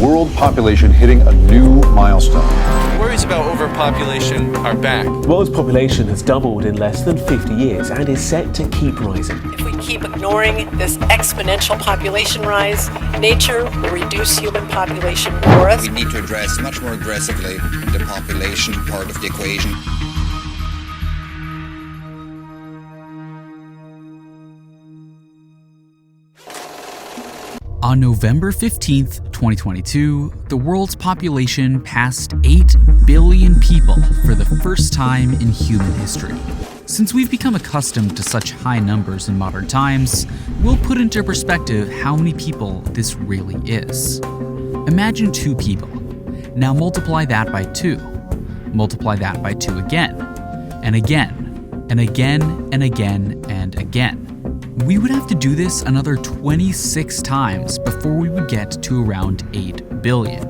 world population hitting a new milestone. Worries about overpopulation are back. The world's population has doubled in less than 50 years and is set to keep rising. If we keep ignoring this exponential population rise, nature will reduce human population for us. We need to address much more aggressively the population part of the equation. On November 15th, 2022, the world's population passed 8 billion people for the first time in human history. Since we've become accustomed to such high numbers in modern times, we'll put into perspective how many people this really is. Imagine 2 people. Now multiply that by 2. Multiply that by 2 again, and again, and again, and again, and again. We would have to do this another 26 times before we would get to around 8 billion.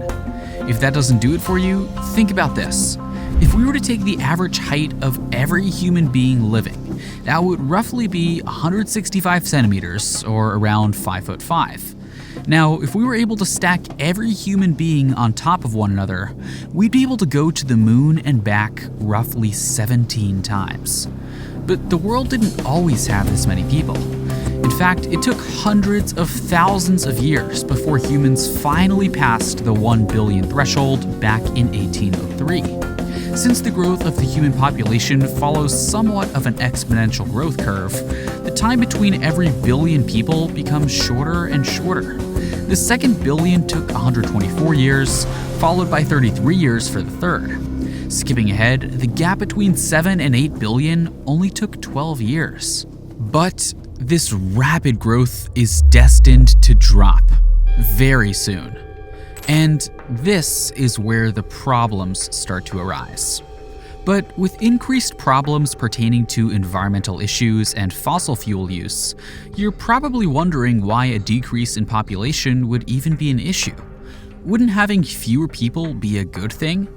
If that doesn't do it for you, think about this. If we were to take the average height of every human being living, that would roughly be 165 centimeters, or around 5'5". Now, if we were able to stack every human being on top of one another, we'd be able to go to the moon and back roughly 17 times. But the world didn't always have this many people. In fact, it took hundreds of thousands of years before humans finally passed the 1 billion threshold back in 1803. Since the growth of the human population follows somewhat of an exponential growth curve, the time between every billion people becomes shorter and shorter. The second billion took 124 years, followed by 33 years for the third. Skipping ahead, the gap between 7 and 8 billion only took 12 years. But this rapid growth is destined to drop very soon. And this is where the problems start to arise. But with increased problems pertaining to environmental issues and fossil fuel use, you're probably wondering why a decrease in population would even be an issue. Wouldn't having fewer people be a good thing?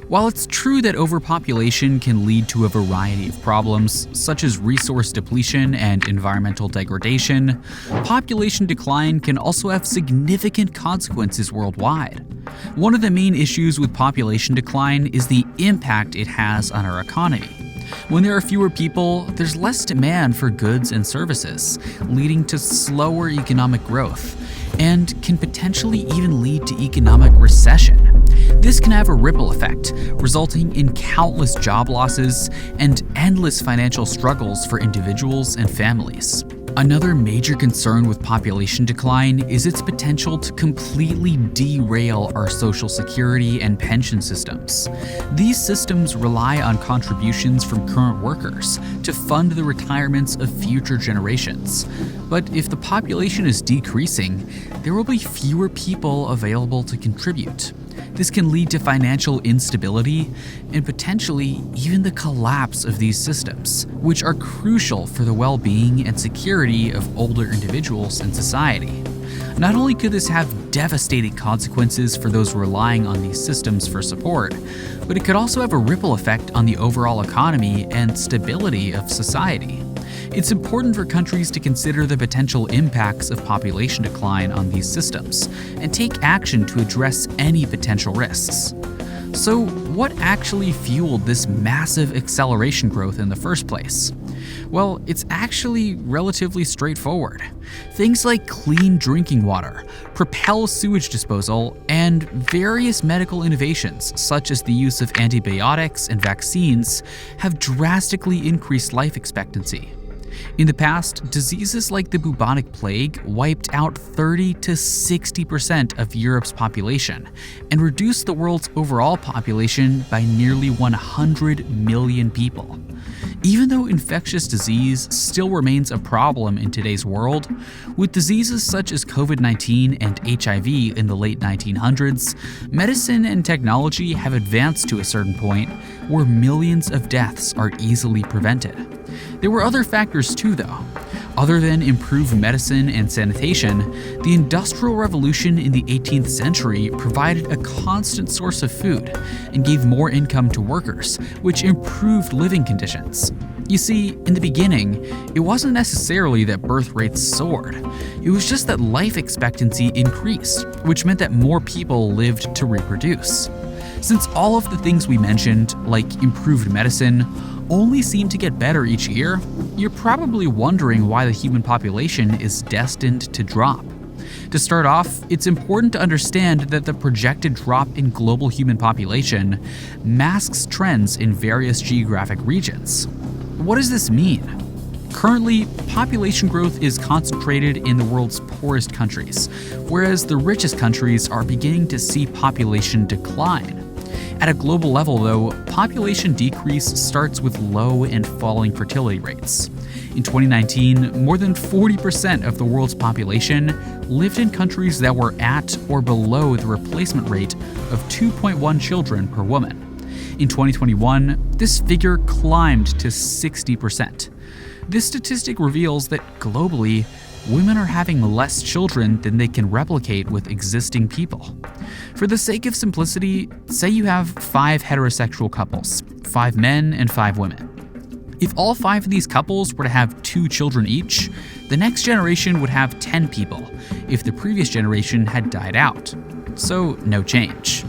While it's true that overpopulation can lead to a variety of problems, such as resource depletion and environmental degradation, population decline can also have significant consequences worldwide. One of the main issues with population decline is the impact it has on our economy. When there are fewer people, there's less demand for goods and services, leading to slower economic growth, and can potentially even lead to economic recession. This can have a ripple effect, resulting in countless job losses and endless financial struggles for individuals and families. Another major concern with population decline is its potential to completely derail our social security and pension systems. These systems rely on contributions from current workers to fund the retirements of future generations. But if the population is decreasing, there will be fewer people available to contribute. This can lead to financial instability and potentially even the collapse of these systems, which are crucial for the well-being and security of older individuals in society. Not only could this have devastating consequences for those relying on these systems for support, but it could also have a ripple effect on the overall economy and stability of society. It's important for countries to consider the potential impacts of population decline on these systems and take action to address any potential risks. So, what actually fueled this massive acceleration growth in the first place? Well, it's actually relatively straightforward. Things like clean drinking water, propel sewage disposal, and various medical innovations, such as the use of antibiotics and vaccines, have drastically increased life expectancy. In the past, diseases like the bubonic plague wiped out 30 to 60% of Europe's population and reduced the world's overall population by nearly 100 million people. Even though infectious disease still remains a problem in today's world, with diseases such as COVID-19 and HIV in the late 1900s, medicine and technology have advanced to a certain point where millions of deaths are easily prevented. There were other factors too, though. Other than improved medicine and sanitation, the Industrial Revolution in the 18th century provided a constant source of food and gave more income to workers, which improved living conditions. You see, in the beginning, it wasn't necessarily that birth rates soared. It was just that life expectancy increased, which meant that more people lived to reproduce. Since all of the things we mentioned, like improved medicine, only seem to get better each year, you're probably wondering why the human population is destined to drop. To start off, it's important to understand that the projected drop in global human population masks trends in various geographic regions. What does this mean? Currently, population growth is concentrated in the world's poorest countries, whereas the richest countries are beginning to see population decline. At a global level, though, population decrease starts with low and falling fertility rates. In 2019, more than 40% of the world's population lived in countries that were at or below the replacement rate of 2.1 children per woman. In 2021, this figure climbed to 60%. This statistic reveals that globally, women are having less children than they can replicate with existing people. For the sake of simplicity, say you have 5 heterosexual couples, 5 men and 5 women. If all 5 of these couples were to have 2 children each, the next generation would have 10 people if the previous generation had died out. So, no change.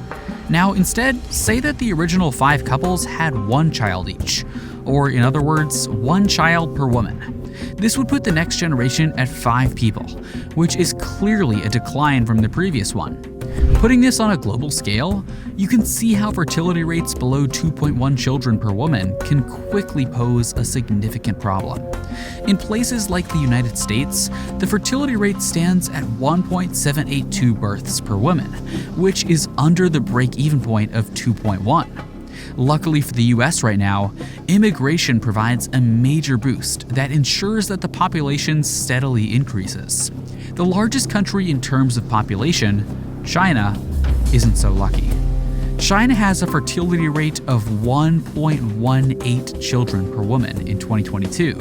Now, instead, say that the original 5 couples had 1 child each, or in other words, 1 child per woman. This would put the next generation at 5 people, which is clearly a decline from the previous one. Putting this on a global scale, you can see how fertility rates below 2.1 children per woman can quickly pose a significant problem. In places like the United States, the fertility rate stands at 1.782 births per woman, which is under the break-even point of 2.1. Luckily for the US right now, immigration provides a major boost that ensures that the population steadily increases. The largest country in terms of population, China, isn't so lucky. China has a fertility rate of 1.18 children per woman in 2022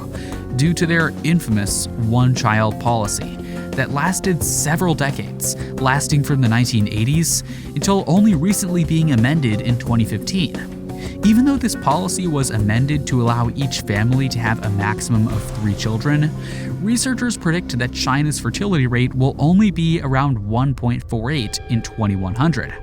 due to their infamous one-child policy that lasted several decades, lasting from the 1980s until only recently being amended in 2015. Even though this policy was amended to allow each family to have a maximum of 3 children, researchers predict that China's fertility rate will only be around 1.48 in 2100.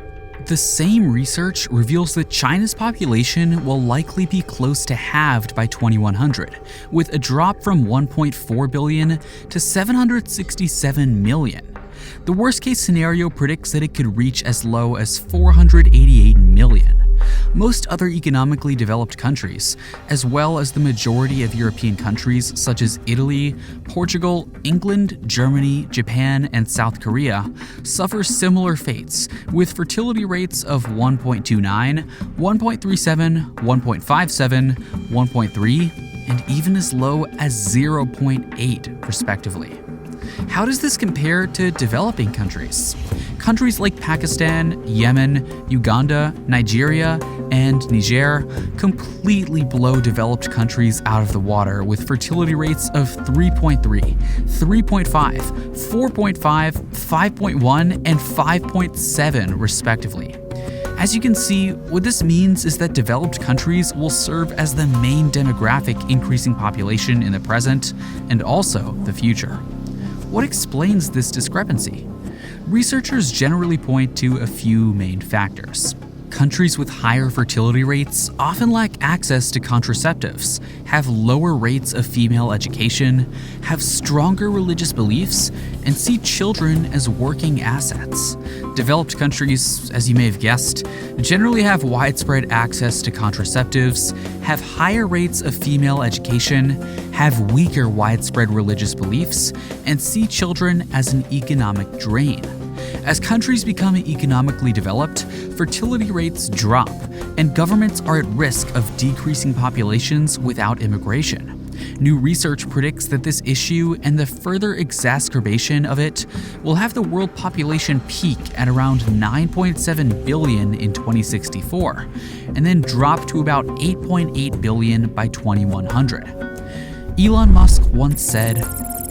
The same research reveals that China's population will likely be close to halved by 2100, with a drop from 1.4 billion to 767 million. The worst-case scenario predicts that it could reach as low as 488 million. Most other economically developed countries, as well as the majority of European countries such as Italy, Portugal, England, Germany, Japan, and South Korea, suffer similar fates, with fertility rates of 1.29, 1.37, 1.57, 1.3, and even as low as 0.8, respectively. How does this compare to developing countries? Countries like Pakistan, Yemen, Uganda, Nigeria, and Niger completely blow developed countries out of the water with fertility rates of 3.3, 3.5, 4.5, 5.1, and 5.7 respectively. As you can see, what this means is that developed countries will serve as the main demographic increasing population in the present and also the future. What explains this discrepancy? Researchers generally point to a few main factors. Countries with higher fertility rates often lack access to contraceptives, have lower rates of female education, have stronger religious beliefs, and see children as working assets. Developed countries, as you may have guessed, generally have widespread access to contraceptives, have higher rates of female education, have weaker widespread religious beliefs, and see children as an economic drain. As countries become economically developed, fertility rates drop, and governments are at risk of decreasing populations without immigration. New research predicts that this issue and the further exacerbation of it will have the world population peak at around 9.7 billion in 2064, and then drop to about 8.8 billion by 2100. Elon Musk once said,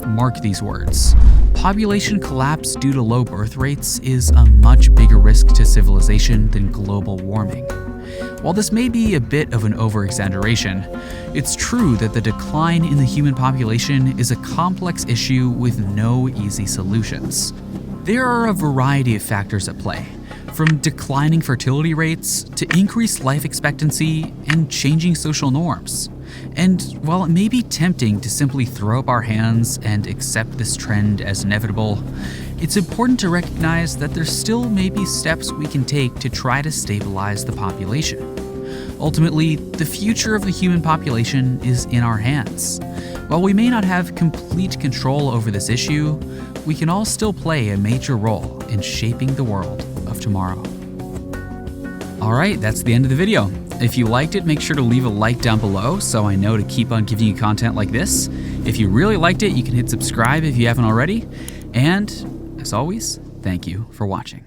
mark these words, population collapse due to low birth rates is a much bigger risk to civilization than global warming. While this may be a bit of an over-exaggeration, it's true that the decline in the human population is a complex issue with no easy solutions. There are a variety of factors at play, from declining fertility rates to increased life expectancy and changing social norms. And while it may be tempting to simply throw up our hands and accept this trend as inevitable, it's important to recognize that there still may be steps we can take to try to stabilize the population. Ultimately, the future of the human population is in our hands. While we may not have complete control over this issue, we can all still play a major role in shaping the world of tomorrow. Alright, that's the end of the video. If you liked it, make sure to leave a like down below so I know to keep on giving you content like this. If you really liked it, you can hit subscribe if you haven't already. And, as always, thank you for watching.